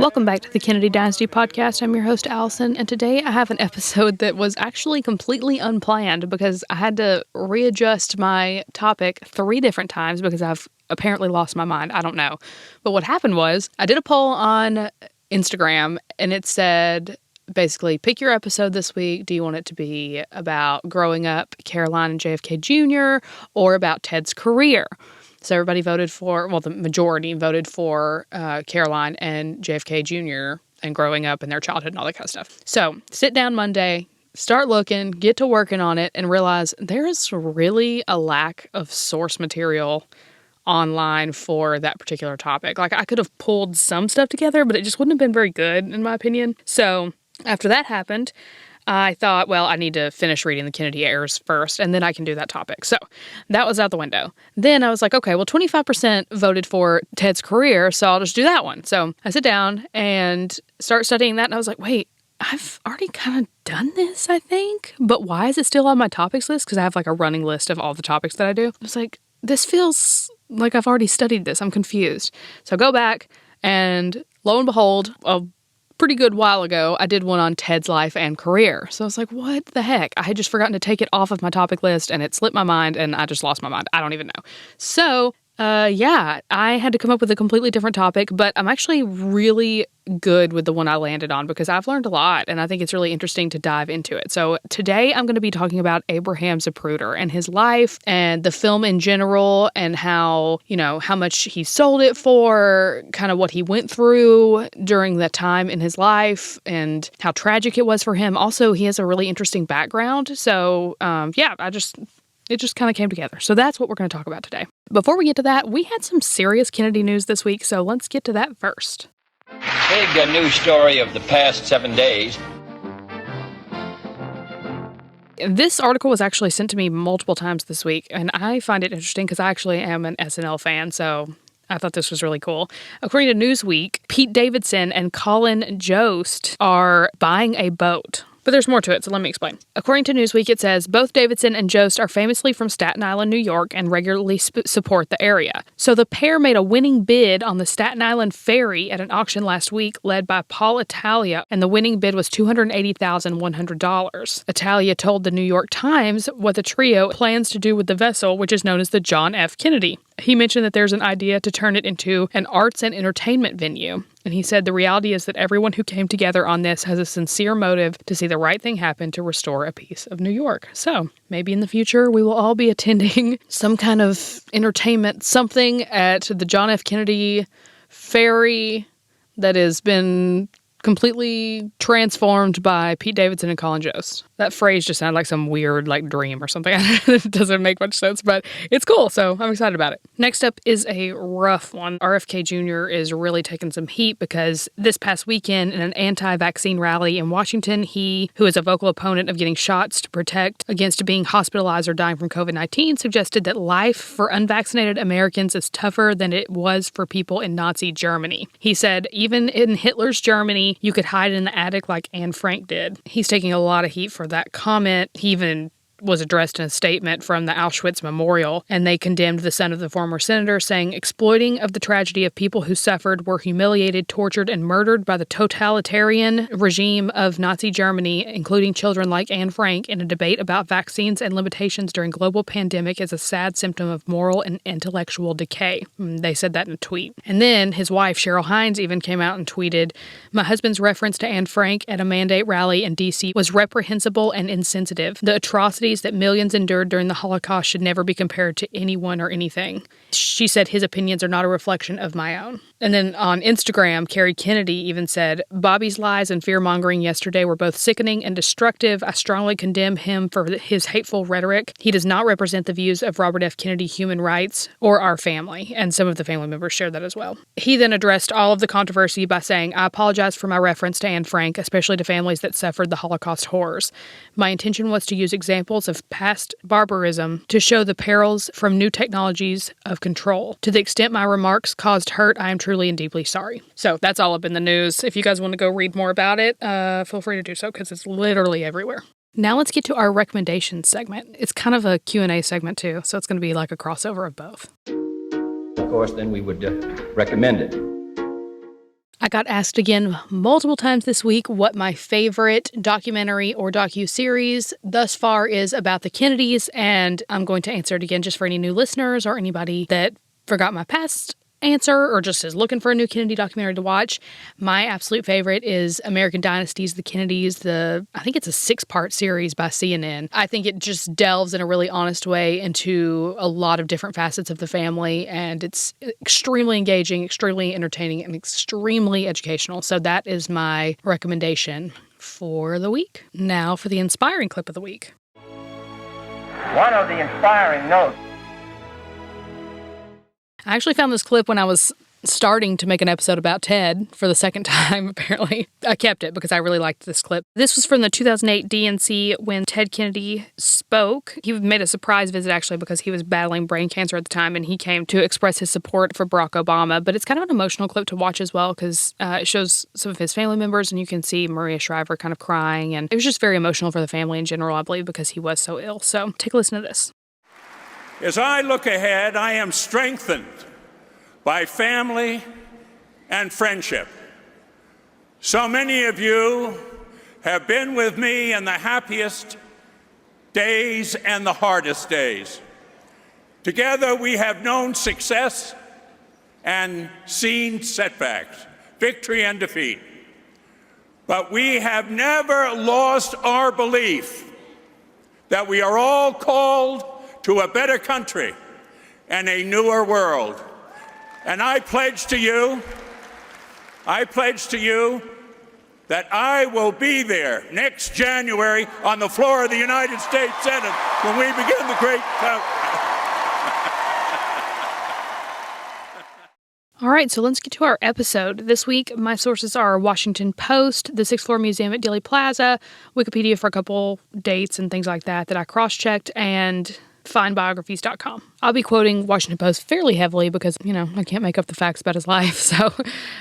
Welcome back to the Kennedy Dynasty podcast. I'm your host, Alyson, and today I have an episode that was actually completely unplanned because I had to readjust my topic 3 different times because I've apparently lost my mind. I don't know. But what happened was I did a poll on Instagram, and it said, basically, pick your episode this week. Do you want it to be about growing up Caroline and Rfk Junior or about Ted's career? So everybody voted for, well, the majority voted for Caroline and Rfk Junior and growing up and their childhood and all that kind of stuff. So sit down Monday, start looking, get to working on it, and realize there is really a lack of source material online for that particular topic. Like, I could have pulled some stuff together, but it just wouldn't have been very good, in my opinion. So after that happened, I thought, well, I need to finish reading the Kennedy heirs first, and then I can do that topic. So that was out the window. Then I was like, okay, well, 25% voted for Ted's career, so I'll just do that one. So I sit down and start studying that, and I was like, wait, I've already kind of done this, I think. But why is it still on my topics list? Because I have like a running list of all the topics that I do. I was like, this feels like I've already studied this. I'm confused. So I go back, and lo and behold, a pretty good while ago, I did one on Ted's life and career. So I was like, what the heck? I had just forgotten to take it off of my topic list, and it slipped my mind, and I just lost my mind. I don't even know. So, yeah, I had to come up with a completely different topic, but I'm actually really good with the one I landed on because I've learned a lot, and I think it's really interesting to dive into it. So today I'm going to be talking about Abraham Zapruder and his life and the film in general, and how, you know, how much he sold it for, kind of what he went through during that time in his life, and how tragic it was for him. Also, he has a really interesting background. So, yeah, it just kind of came together. So that's what we're going to talk about today. Before we get to that, we had some serious Kennedy news this week, so let's get to that first. Big news story of the past 7 days. This article was actually sent to me multiple times this week, and I find it interesting because I actually am an SNL fan, so I thought this was really cool. According to Newsweek, Pete Davidson and Colin Jost are buying a boat. But there's more to it, so let me explain. According to Newsweek, it says, both Davidson and Jost are famously from Staten Island, New York, and regularly support the area. So the pair made a winning bid on the Staten Island ferry at an auction last week led by Paul Italia, and the winning bid was $280,100. Italia told the New York Times what the trio plans to do with the vessel, which is known as the John F. Kennedy. He mentioned that there's an idea to turn it into an arts and entertainment venue. And he said the reality is that everyone who came together on this has a sincere motive to see the right thing happen to restore a piece of New York. So maybe in the future we will all be attending some kind of entertainment, something at the John F. Kennedy ferry that has been completely transformed by Pete Davidson and Colin Jost. That phrase just sounded like some weird, like, dream or something. It doesn't make much sense, but it's cool, so I'm excited about it. Next up is a rough one. Rfk Junior is really taking some heat because this past weekend in an anti-vaccine rally in Washington, he, who is a vocal opponent of getting shots to protect against being hospitalized or dying from COVID-19, suggested that life for unvaccinated Americans is tougher than it was for people in Nazi Germany. He said, even in Hitler's Germany, you could hide in the attic like Anne Frank did. He's taking a lot of heat for that comment. He even was addressed in a statement from the Auschwitz Memorial, and they condemned the son of the former senator, saying, exploiting of the tragedy of people who suffered, were humiliated, tortured, and murdered by the totalitarian regime of Nazi Germany, including children like Anne Frank, in a debate about vaccines and limitations during global pandemic is a sad symptom of moral and intellectual decay. They said that in a tweet. And then his wife, Cheryl Hines, even came out and tweeted, my husband's reference to Anne Frank at a mandate rally in D.C. was reprehensible and insensitive. The atrocities that millions endured during the Holocaust should never be compared to anyone or anything. She said his opinions are not a reflection of my own. And then on Instagram, Carrie Kennedy even said, Bobby's lies and fear-mongering yesterday were both sickening and destructive. I strongly condemn him for his hateful rhetoric. He does not represent the views of Robert F. Kennedy human rights or our family. And some of the family members shared that as well. He then addressed all of the controversy by saying, I apologize for my reference to Anne Frank, especially to families that suffered the Holocaust horrors. My intention was to use examples of past barbarism to show the perils from new technologies of control. To the extent my remarks caused hurt, I am truly and deeply sorry. So that's all up in the news. If you guys want to go read more about it, feel free to do so because it's literally everywhere. Now let's get to our recommendations segment. It's kind of a Q&A segment too, so it's going to be like a crossover of both. Of course, then we would recommend it. I got asked again multiple times this week what my favorite documentary or docu-series thus far is about the Kennedys, and I'm going to answer it again just for any new listeners or anybody that forgot my past answer or just is looking for a new Kennedy documentary to watch. My absolute favorite is American Dynasties, The Kennedys. I think it's a 6-part series by CNN. I think it just delves in a really honest way into a lot of different facets of the family, and it's extremely engaging, extremely entertaining, and extremely educational. So that is my recommendation for the week. Now for the inspiring clip of the week. One of the inspiring notes. I actually found this clip when I was starting to make an episode about Ted for the second time, apparently. I kept it because I really liked this clip. This was from the 2008 DNC when Ted Kennedy spoke. He made a surprise visit, actually, because he was battling brain cancer at the time, and he came to express his support for Barack Obama. But it's kind of an emotional clip to watch as well because it shows some of his family members, and you can see Maria Shriver kind of crying. And it was just very emotional for the family in general, I believe, because he was so ill. So take a listen to this. As I look ahead, I am strengthened by family and friendship. So many of you have been with me in the happiest days and the hardest days. Together we have known success and seen setbacks, victory and defeat. But we have never lost our belief that we are all called to a better country and a newer world. And I pledge to you that I will be there next January on the floor of the United States Senate when we begin the great All right, so let's get to our episode. This week, my sources are Washington Post, the 6th Floor Museum at Dealey Plaza, Wikipedia for a couple dates and things like that I cross-checked, and findbiographies.com. I'll be quoting Washington Post fairly heavily because, I can't make up the facts about his life, so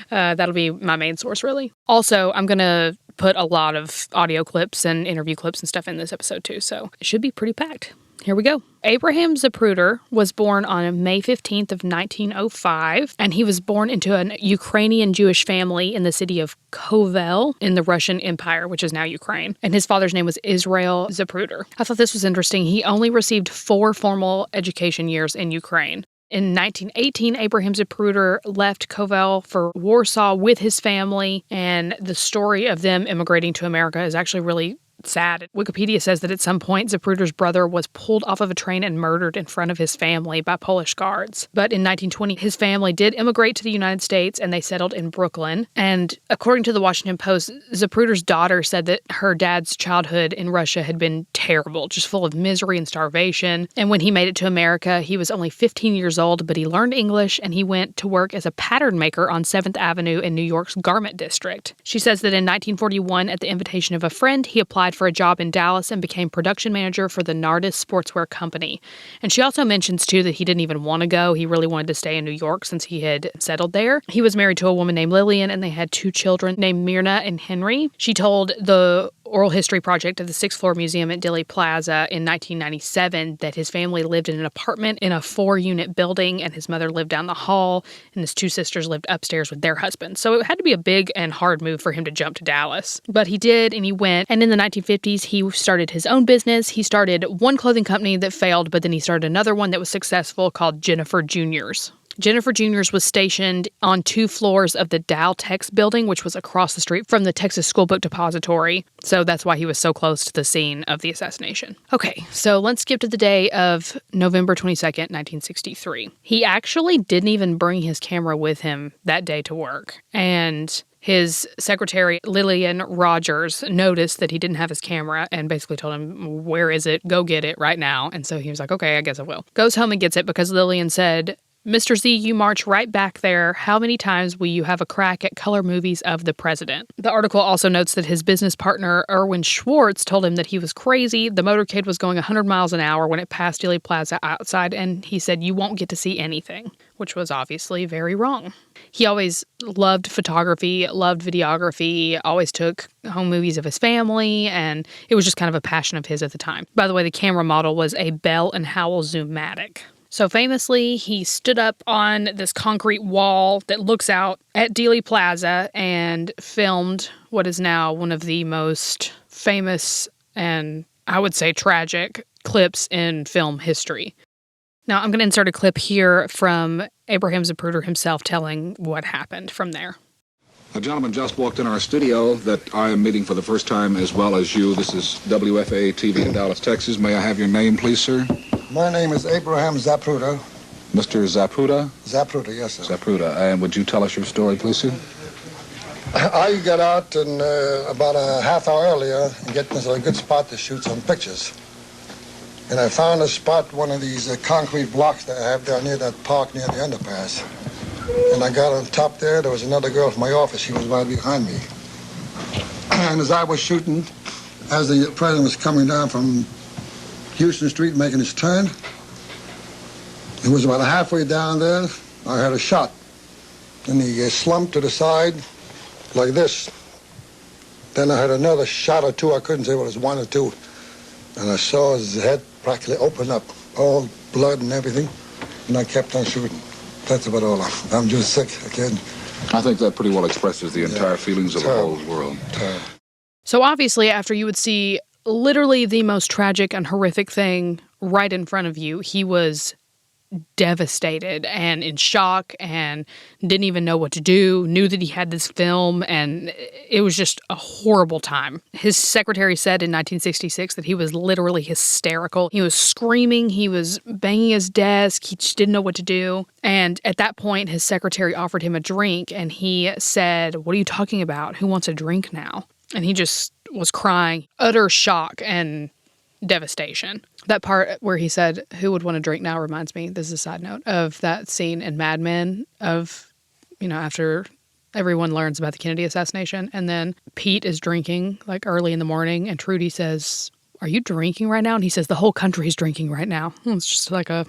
that'll be my main source, really. Also, I'm going to put a lot of audio clips and interview clips and stuff in this episode, too, so it should be pretty packed. Here we go. Abraham Zapruder was born on May 15th of 1905, and he was born into an Ukrainian Jewish family in the city of Kovel in the Russian Empire, which is now Ukraine. And his father's name was Israel Zapruder. I thought this was interesting. He only received 4 formal education years in Ukraine. In 1918, Abraham Zapruder left Kovel for Warsaw with his family, and the story of them immigrating to America is actually really sad. Wikipedia says that at some point, Zapruder's brother was pulled off of a train and murdered in front of his family by Polish guards. But in 1920, his family did immigrate to the United States, and they settled in Brooklyn. And according to the Washington Post, Zapruder's daughter said that her dad's childhood in Russia had been terrible, just full of misery and starvation. And when he made it to America, he was only 15 years old, but he learned English, and he went to work as a pattern maker on 7th Avenue in New York's Garment District. She says that in 1941, at the invitation of a friend, he applied for a job in Dallas and became production manager for the Nardis Sportswear Company. And she also mentions, too, that he didn't even want to go. He really wanted to stay in New York since he had settled there. He was married to a woman named Lillian, and they had 2 children named Myrna and Henry. She told the Oral History Project of the 6th Floor Museum at Dealey Plaza in 1997 that his family lived in an apartment in a 4-unit building, and his mother lived down the hall, and his 2 sisters lived upstairs with their husbands. So it had to be a big and hard move for him to jump to Dallas. But he did, and he went. And in the 1950s, he started his own business. He started one clothing company that failed, but then he started another one that was successful called Rfk Junior's. Rfk Junior's was stationed on 2 floors of the Dow Tex building, which was across the street from the Texas Schoolbook Depository. So that's why he was so close to the scene of the assassination. Okay, so let's skip to the day of November 22nd, 1963. He actually didn't even bring his camera with him that day to work. And his secretary, Lillian Rogers, noticed that he didn't have his camera and basically told him, "Where is it? Go get it right now." And so he was like, "Okay, I guess I will." Goes home and gets it because Lillian said, "Mr. Z, you march right back there. How many times will you have a crack at color movies of the president?" The article also notes that his business partner, Erwin Schwartz, told him that he was crazy. The motorcade was going 100 miles an hour when it passed Dealey Plaza outside, and he said, "You won't get to see anything," which was obviously very wrong. He always loved photography, loved videography, always took home movies of his family, and it was just kind of a passion of his at the time. By the way, the camera model was a Bell & Howell Zoom-Matic. So famously, he stood up on this concrete wall that looks out at Dealey Plaza and filmed what is now one of the most famous and, I would say, tragic clips in film history. Now, I'm going to insert a clip here from Abraham Zapruder himself telling what happened from there. A gentleman just walked in our studio that I am meeting for the first time, as well as you. This is WFA TV in Dallas, Texas. May I have your name, please, sir? My name is Abraham Zapruder. Mr. Zapruder? Zapruder, yes, sir. Zapruder. And would you tell us your story, please, sir? I got out and about a half hour earlier and getting a good spot to shoot some pictures. And I found a spot, one of these concrete blocks that I have down near that park near the underpass. And I got on top there. There was another girl from my office. She was right behind me. And as I was shooting, as the president was coming down from Houston Street making his turn, it was about halfway down there, I heard a shot. And he slumped to the side like this. Then I heard another shot or two. I couldn't say what it was, one or two. And I saw his head practically open up, all blood and everything. And I kept on shooting. That's about all. I'm just sick. I can't. I think that pretty well expresses the entire feelings of the whole world. So obviously, after you would see literally the most tragic and horrific thing right in front of you, he was devastated and in shock and didn't even know what to do, knew that he had this film, and it was just a horrible time. His secretary said in 1966 that he was literally hysterical. He was screaming, he was banging his desk, he just didn't know what to do. And at that point, his secretary offered him a drink, and he said, "What are you talking about? Who wants a drink now?" And he just was crying, utter shock and devastation. That part where he said, "Who would want to drink now?" reminds me, this is a side note, of that scene in Mad Men of, after everyone learns about the Kennedy assassination, and then Pete is drinking like early in the morning, and Trudy says, "Are you drinking right now?" And he says, "The whole country's drinking right now." It's just like a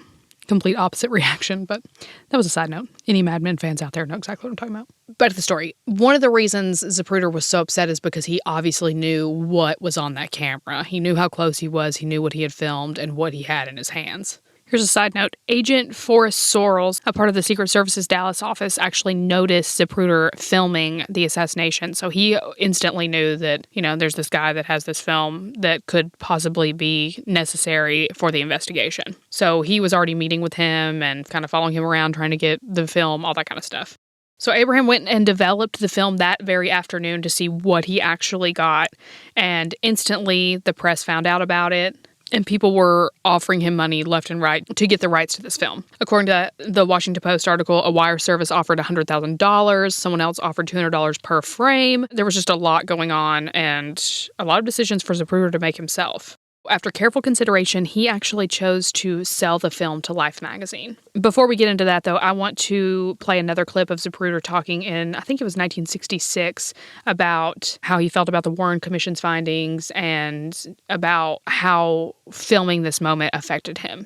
complete opposite reaction, but that was a side note. Any Mad Men fans out there know exactly what I'm talking about. Back to the story. One of the reasons Zapruder was so upset is because he obviously knew what was on that camera. He knew how close he was, he knew what he had filmed, and what he had in his hands. Here's a side note. Agent Forrest Sorrells, a part of the Secret Service's Dallas office, actually noticed Zapruder filming the assassination. So he instantly knew that, there's this guy that has this film that could possibly be necessary for the investigation. So he was already meeting with him and kind of following him around, trying to get the film, all that kind of stuff. So Abraham went and developed the film that very afternoon to see what he actually got. And instantly the press found out about it. And people were offering him money left and right to get the rights to this film. According to the Washington Post article, a wire service offered $100,000. Someone else offered $200 per frame. There was just a lot going on and a lot of decisions for Zapruder to make himself. After careful consideration, he actually chose to sell the film to Life magazine. Before we get into that, though, I want to play another clip of Zapruder talking in, I think it was 1966, about how he felt about the Warren Commission's findings and about how filming this moment affected him.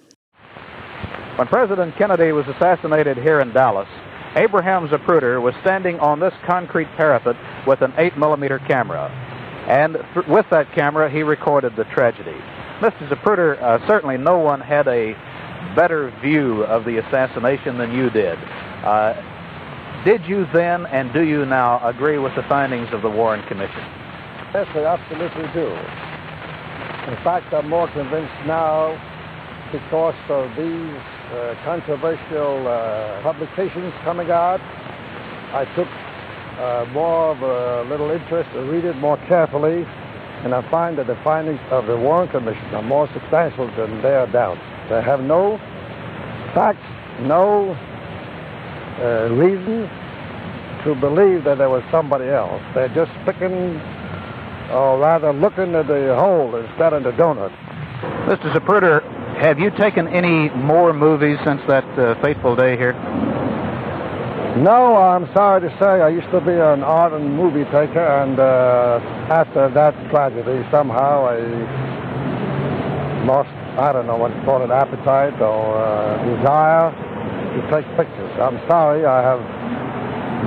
When President Kennedy was assassinated here in Dallas, Abraham Zapruder was standing on this concrete parapet with an 8mm camera. And with that camera, he recorded the tragedy. Mr. Zapruder, certainly no one had a better view of the assassination than you did. Did you then, and do you now, agree with the findings of the Warren Commission? Yes, I absolutely do. In fact, I'm more convinced now because of these controversial publications coming out. I took more of a little interest to read it more carefully, and I find that the findings of the Warren Commission are more substantial than their doubts. They have no facts, no reason to believe that there was somebody else. They're just picking, or rather looking at the hole instead of the donut. Mr. Zapruder, have you taken any more movies since that fateful day here? No, I'm sorry to say, I used to be an art and movie taker, and after that tragedy, somehow I lost, I don't know what to call it, appetite or desire to take pictures. I'm sorry, I have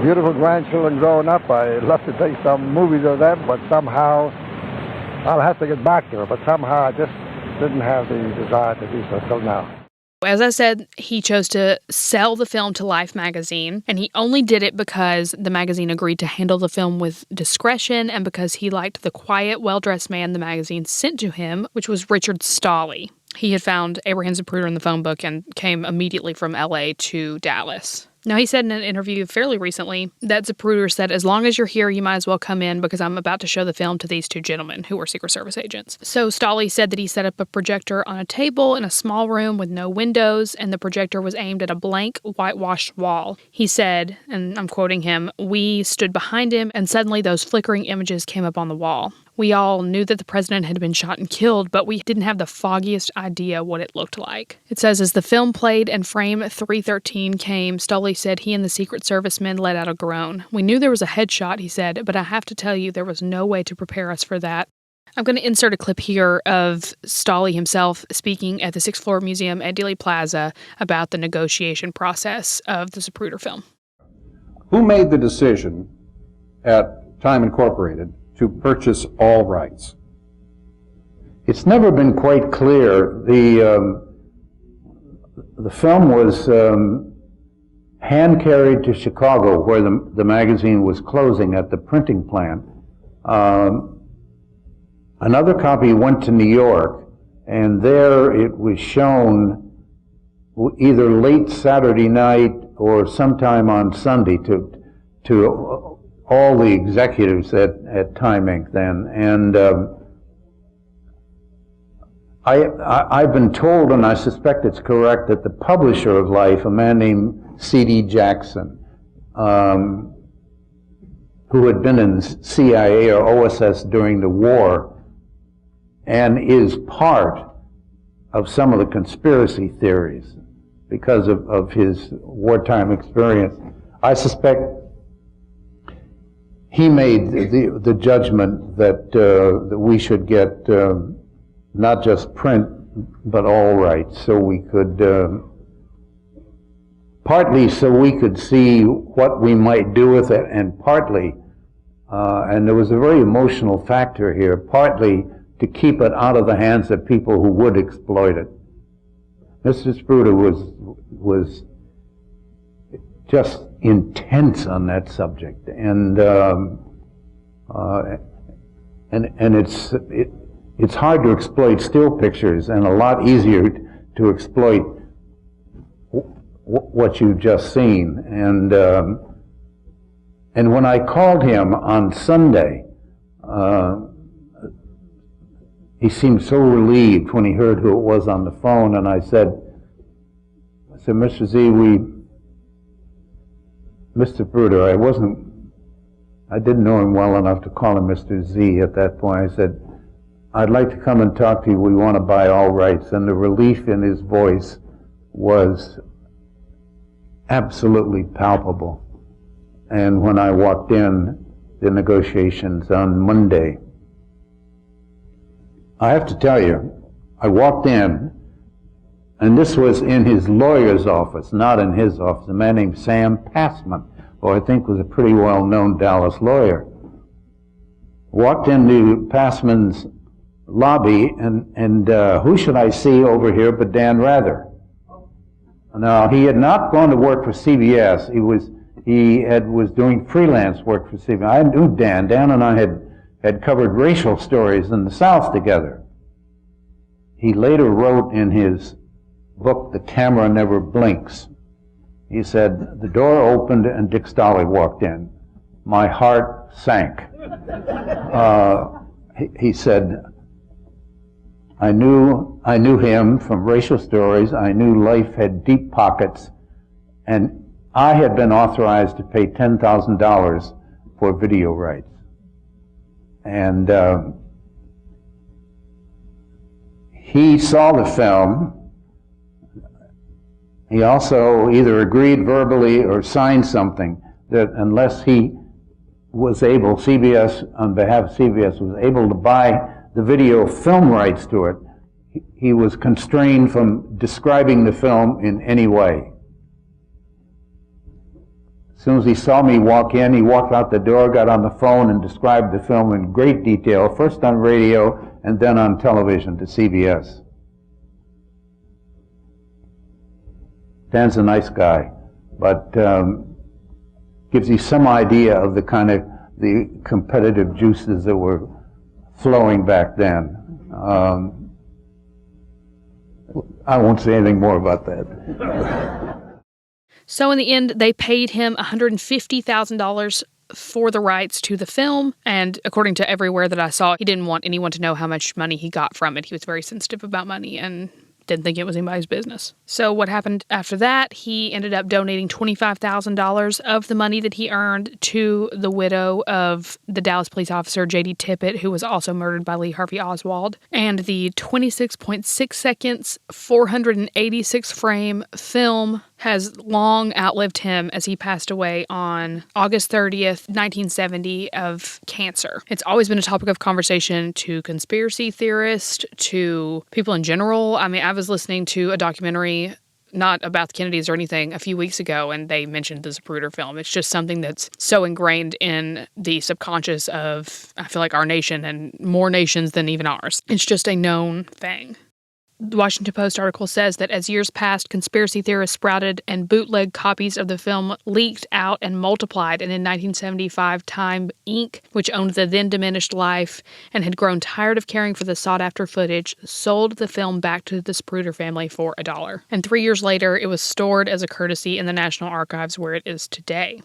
beautiful grandchildren growing up. I love to take some movies of them, but somehow I'll have to get back to it. But somehow I just didn't have the desire to do so till now. As I said, he chose to sell the film to Life magazine, and he only did it because the magazine agreed to handle the film with discretion and because he liked the quiet, well-dressed man the magazine sent to him, which was Richard Stolley. He had found Abraham Zapruder in the phone book and came immediately from LA to Dallas. Now, he said in an interview fairly recently that Zapruder said, "As long as you're here, you might as well come in because I'm about to show the film to these two gentlemen who were Secret Service agents." So Stolley said that he set up a projector on a table in a small room with no windows, and the projector was aimed at a blank, whitewashed wall. He said, and I'm quoting him, "We stood behind him, and suddenly those flickering images came up on the wall. We all knew that the president had been shot and killed, but we didn't have the foggiest idea what it looked like." It says, as the film played and frame 313 came, Stolley said he and the Secret Service men let out a groan. "We knew there was a headshot," he said, "but I have to tell you, there was no way to prepare us for that." I'm going to insert a clip here of Stolley himself speaking at the Sixth Floor Museum at Dealey Plaza about the negotiation process of the Zapruder film. Who made the decision at Time Incorporated to purchase all rights? It's never been quite clear. The film was hand-carried to Chicago, where the magazine was closing at the printing plant. Another copy went to New York, and there it was shown either late Saturday night or sometime on Sunday to all the executives at Time Inc. then. And I've been told, and I suspect it's correct, that the publisher of Life, a man named C.D. Jackson, who had been in the CIA or OSS during the war, and is part of some of the conspiracy theories because of his wartime experience. I suspect he made the judgment that we should get not just print, but all rights, so we could, partly so we could see what we might do with it, and partly, and there was a very emotional factor here, partly to keep it out of the hands of people who would exploit it. Mr. Zapruder was just intense on that subject, and it's hard to exploit still pictures, and a lot easier to exploit what you've just seen. And when I called him on Sunday, he seemed so relieved when he heard who it was on the phone, and I said, Mr. Z, Mr. Zapruder, I didn't know him well enough to call him Mr. Z at that point. I said, I'd like to come and talk to you. We want to buy all rights. And the relief in his voice was absolutely palpable. And when I walked in the negotiations on Monday, I have to tell you, I walked in, and this was in his lawyer's office, not in his office, a man named Sam Passman, who I think was a pretty well-known Dallas lawyer. Walked into Passman's lobby, and who should I see over here but Dan Rather? Now, he had not gone to work for CBS. He was doing freelance work for CBS. I knew Dan. Dan and I had covered racial stories in the South together. He later wrote in his book, The Camera Never Blinks, he said, the door opened and Dick Stolley walked in. My heart sank. He said, I knew him from racial stories. I knew Life had deep pockets, and I had been authorized to pay $10,000 for video rights. And he saw the film. He also either agreed verbally or signed something that unless he was able, CBS, on behalf of CBS, was able to buy the video film rights to it, he was constrained from describing the film in any way. As soon as he saw me walk in, he walked out the door, got on the phone, and described the film in great detail, first on radio and then on television to CBS. Dan's a nice guy, but gives you some idea of the kind of the competitive juices that were flowing back then. I won't say anything more about that. So in the end, they paid him $150,000 for the rights to the film, and according to everywhere that I saw, he didn't want anyone to know how much money he got from it. He was very sensitive about money and didn't think it was anybody's business. So what happened after that, he ended up donating $25,000 of the money that he earned to the widow of the Dallas police officer J.D. Tippit, who was also murdered by Lee Harvey Oswald. And the 26.6 seconds, 486 frame film has long outlived him as he passed away on August 30th, 1970 of cancer. It's always been a topic of conversation to conspiracy theorists, to people in general. I mean, I was listening to a documentary, not about the Kennedys or anything, a few weeks ago, and they mentioned the Zapruder film. It's just something that's so ingrained in the subconscious of, I feel like, our nation and more nations than even ours. It's just a known thing. The Washington Post article says that as years passed, conspiracy theorists sprouted and bootleg copies of the film leaked out and multiplied. And in 1975, Time Inc., which owned the then diminished Life and had grown tired of caring for the sought-after footage, sold the film back to the Zapruder family for $1. And 3 years later, it was stored as a courtesy in the National Archives where it is today.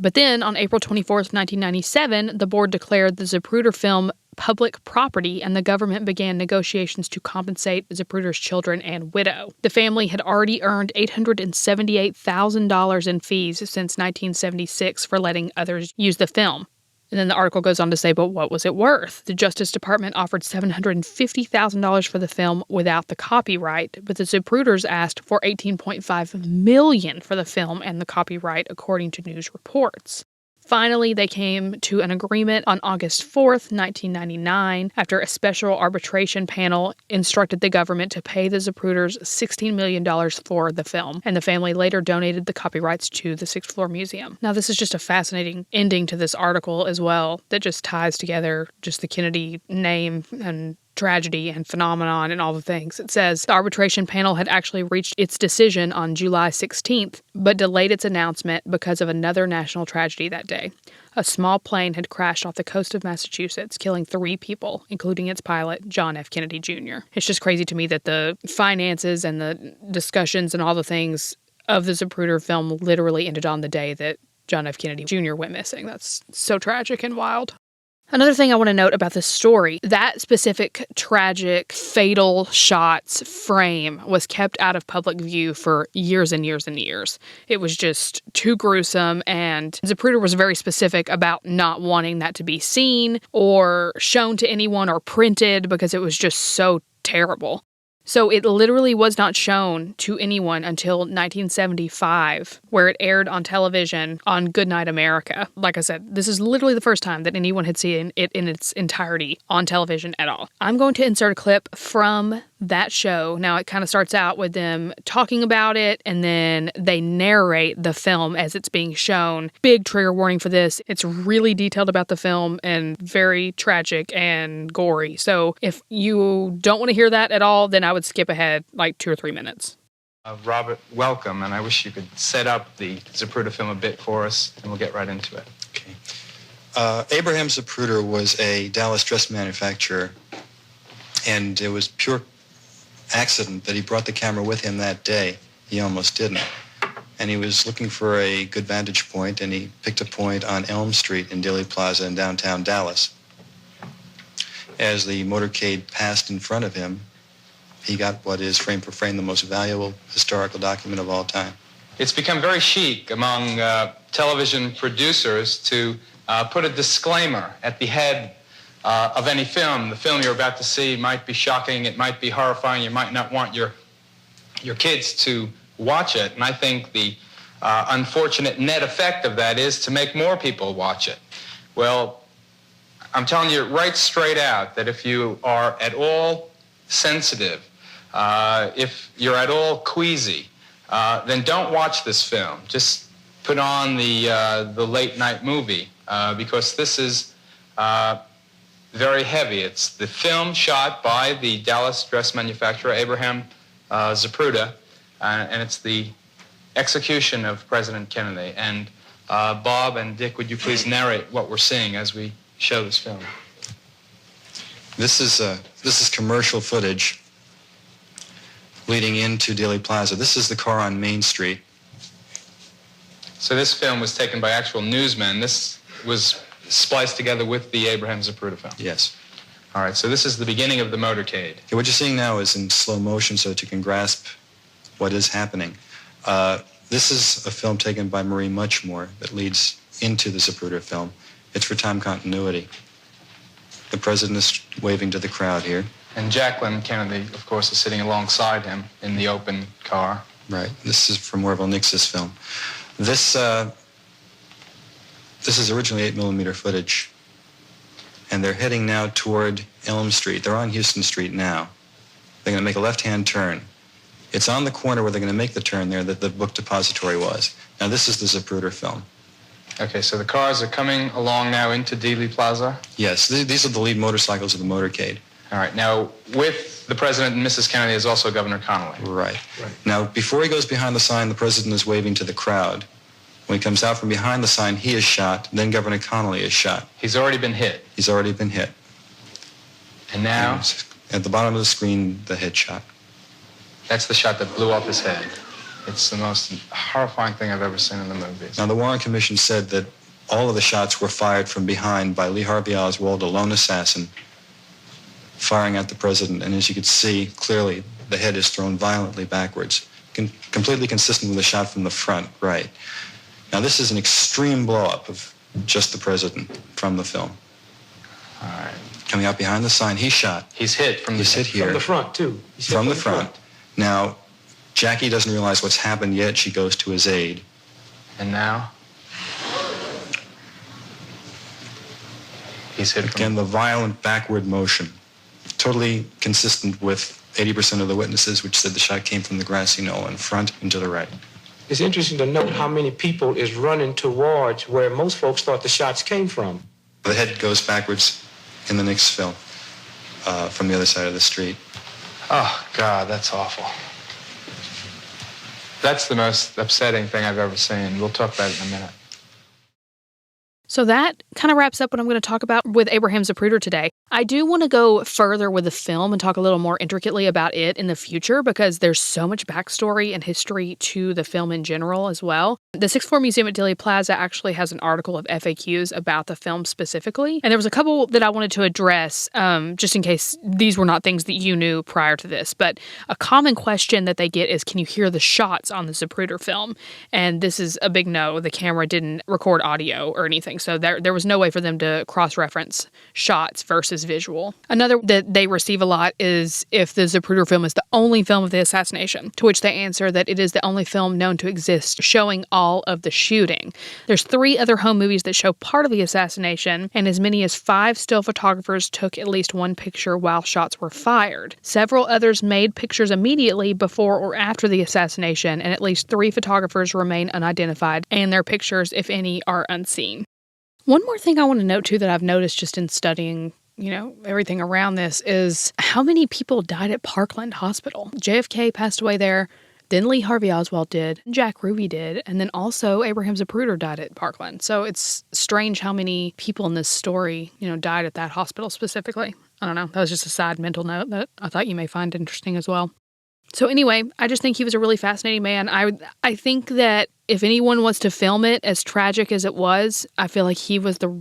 But then, on April 24th, 1997, the board declared the Zapruder film public property, and the government began negotiations to compensate Zapruder's children and widow. The family had already earned $878,000 in fees since 1976 for letting others use the film. And then the article goes on to say, but what was it worth? The Justice Department offered $750,000 for the film without the copyright, but the Zapruders asked for $18.5 million for the film and the copyright, according to news reports. Finally, they came to an agreement on August 4th, 1999, after a special arbitration panel instructed the government to pay the Zapruders $16 million for the film, and the family later donated the copyrights to the Sixth Floor Museum. Now, this is just a fascinating ending to this article as well, that just ties together just the Kennedy name and tragedy and phenomenon and all the things. It says the arbitration panel had actually reached its decision on July 16th, but delayed its announcement because of another national tragedy that day. A small plane had crashed off the coast of Massachusetts, killing 3 people, including its pilot, John F. Kennedy Jr. It's just crazy to me that the finances and the discussions and all the things of the Zapruder film literally ended on the day that John F. Kennedy Jr. went missing. That's so tragic and wild. Another thing I want to note about this story, that specific tragic, fatal shots frame was kept out of public view for years and years and years. It was just too gruesome, and Zapruder was very specific about not wanting that to be seen or shown to anyone or printed because it was just so terrible. So it literally was not shown to anyone until 1975, where it aired on television on Good Night America. Like I said, this is literally the first time that anyone had seen it in its entirety on television at all. I'm going to insert a clip from that show. Now, it kind of starts out with them talking about it, and then they narrate the film as it's being shown. Big trigger warning for this. It's really detailed about the film and very tragic and gory. So if you don't want to hear that at all, then I would skip ahead like 2 or 3 minutes. Robert, welcome, and I wish you could set up the Zapruder film a bit for us, and we'll get right into it. Okay. Abraham Zapruder was a Dallas dress manufacturer, and it was pure accident that he brought the camera with him that day. He almost didn't. And he was looking for a good vantage point, and he picked a point on Elm Street in Dealey Plaza in downtown Dallas. As the motorcade passed in front of him, he got what is frame for frame the most valuable historical document of all time. It's become very chic among television producers to put a disclaimer at the head of any film. The film you're about to see might be shocking, it might be horrifying, you might not want your kids to watch it. And I think the unfortunate net effect of that is to make more people watch it. Well, I'm telling you right straight out that if you are at all sensitive, if you're at all queasy, then don't watch this film. Just put on the late night movie because this is very heavy. It's the film shot by the Dallas dress manufacturer Abraham Zapruder, and it's the execution of President Kennedy. And Bob and Dick, would you please narrate what we're seeing as we show this film? This is commercial footage leading into Dealey Plaza. This is the car on Main Street. So this film was taken by actual newsmen. This was spliced together with the Abraham Zapruder film. Yes. All right, so this is the beginning of the motorcade. Okay, what you're seeing now is in slow motion so that you can grasp what is happening. This is a film taken by Marie Muchmore that leads into the Zapruder film. It's for time continuity. The president is waving to the crowd here. And Jacqueline Kennedy, of course, is sitting alongside him in the open car. Right. This is from Orville Nix's film. This is originally 8mm footage. And they're heading now toward Elm Street. They're on Houston Street now. They're going to make a left-hand turn. It's on the corner where they're going to make the turn there that the book depository was. Now, this is the Zapruder film. Okay, so the cars are coming along now into Dealey Plaza? Yes, these are the lead motorcycles of the motorcade. All right, now, with the president and Mrs. Kennedy is also Governor Connolly. Right. Now, before he goes behind the sign, the president is waving to the crowd. When he comes out from behind the sign, he is shot. Then Governor Connolly is shot. He's already been hit. He's already been hit. And now? At the bottom of the screen, the headshot. That's the shot that blew off his head. It's the most horrifying thing I've ever seen in the movies. Now, the Warren Commission said that all of the shots were fired from behind by Lee Harvey Oswald, a lone assassin, firing at the president. And as you can see, clearly, the head is thrown violently backwards, completely consistent with the shot from the front, right. Now, this is an extreme blow-up of just the president from the film. All right. Coming out behind the sign, he's shot. He's hit from He's hit here. From the front, too. From the front. Now, Jackie doesn't realize what's happened yet. She goes to his aid. And now? He's hit again, the violent backward motion. Totally consistent with 80% of the witnesses, which said the shot came from the grassy knoll in front and to the right. It's interesting to note how many people is running towards where most folks thought the shots came from. The head goes backwards in the next film from the other side of the street. Oh, God, that's awful. That's the most upsetting thing I've ever seen. We'll talk about it in a minute. So that kind of wraps up what I'm going to talk about with Abraham Zapruder today. I do want to go further with the film and talk a little more intricately about it in the future because there's so much backstory and history to the film in general as well. The Sixth Floor Museum at Dealey Plaza actually has an article of FAQs about the film specifically. And there was a couple that I wanted to address just in case these were not things that you knew prior to this. But a common question that they get is, can you hear the shots on the Zapruder film? And this is a big no. The camera didn't record audio or anything. So there was no way for them to cross-reference shots versus visual. Another that they receive a lot is if the Zapruder film is the only film of the assassination, to which they answer that it is the only film known to exist showing all of the shooting. There's 3 other home movies that show part of the assassination, and as many as 5 still photographers took at least one picture while shots were fired. Several others made pictures immediately before or after the assassination, and at least 3 photographers remain unidentified, and their pictures, if any, are unseen. One more thing I want to note, too, that I've noticed just in studying, everything around this is how many people died at Parkland Hospital. JFK passed away there, then Lee Harvey Oswald did, Jack Ruby did, and then also Abraham Zapruder died at Parkland. So it's strange how many people in this story, died at that hospital specifically. I don't know. That was just a side mental note that I thought you may find interesting as well. So anyway, I just think he was a really fascinating man. I think that if anyone was to film it, as tragic as it was, I feel like he was the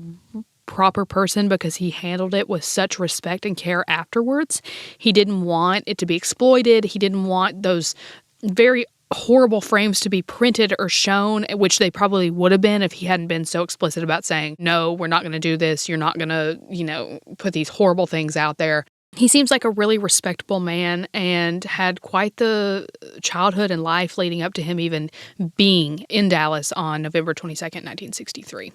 proper person because he handled it with such respect and care afterwards. He didn't want it to be exploited. He didn't want those very horrible frames to be printed or shown, which they probably would have been if he hadn't been so explicit about saying, no, we're not going to do this. You're not going to, put these horrible things out there. He seems like a really respectable man and had quite the childhood and life leading up to him even being in Dallas on November 22nd, 1963.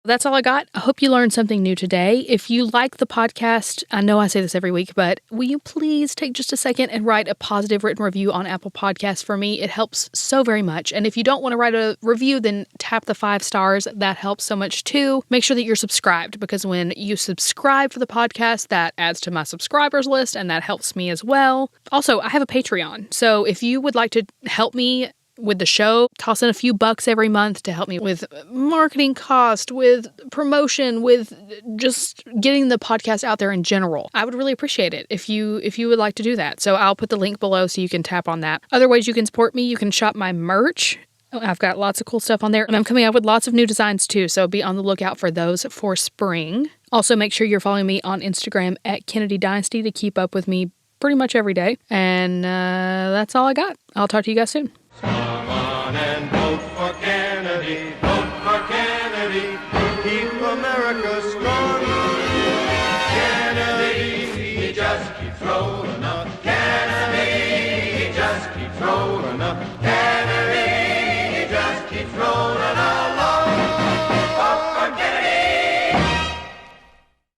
That's all I got. I hope you learned something new today. If you like the podcast, I know I say this every week, but will you please take just a second and write a positive written review on Apple Podcasts for me? It helps so very much. And if you don't want to write a review, then tap the 5 stars. That helps so much too. Make sure that you're subscribed because when you subscribe for the podcast, that adds to my subscribers list and that helps me as well. Also, I have a Patreon. So if you would like to help me with the show. Toss in a few bucks every month to help me with marketing cost, with promotion, with just getting the podcast out there in general. I would really appreciate it if you would like to do that. So I'll put the link below so you can tap on that. Other ways you can support me, you can shop my merch. I've got lots of cool stuff on there, and I'm coming out with lots of new designs too, so be on the lookout for those for spring. Also, make sure you're following me on Instagram at Kennedy Dynasty to keep up with me pretty much every day. And that's all I got. I'll talk to you guys soon. Come on and vote for Kennedy, vote for Kennedy, keep America strong. Kennedy, he just keeps rolling.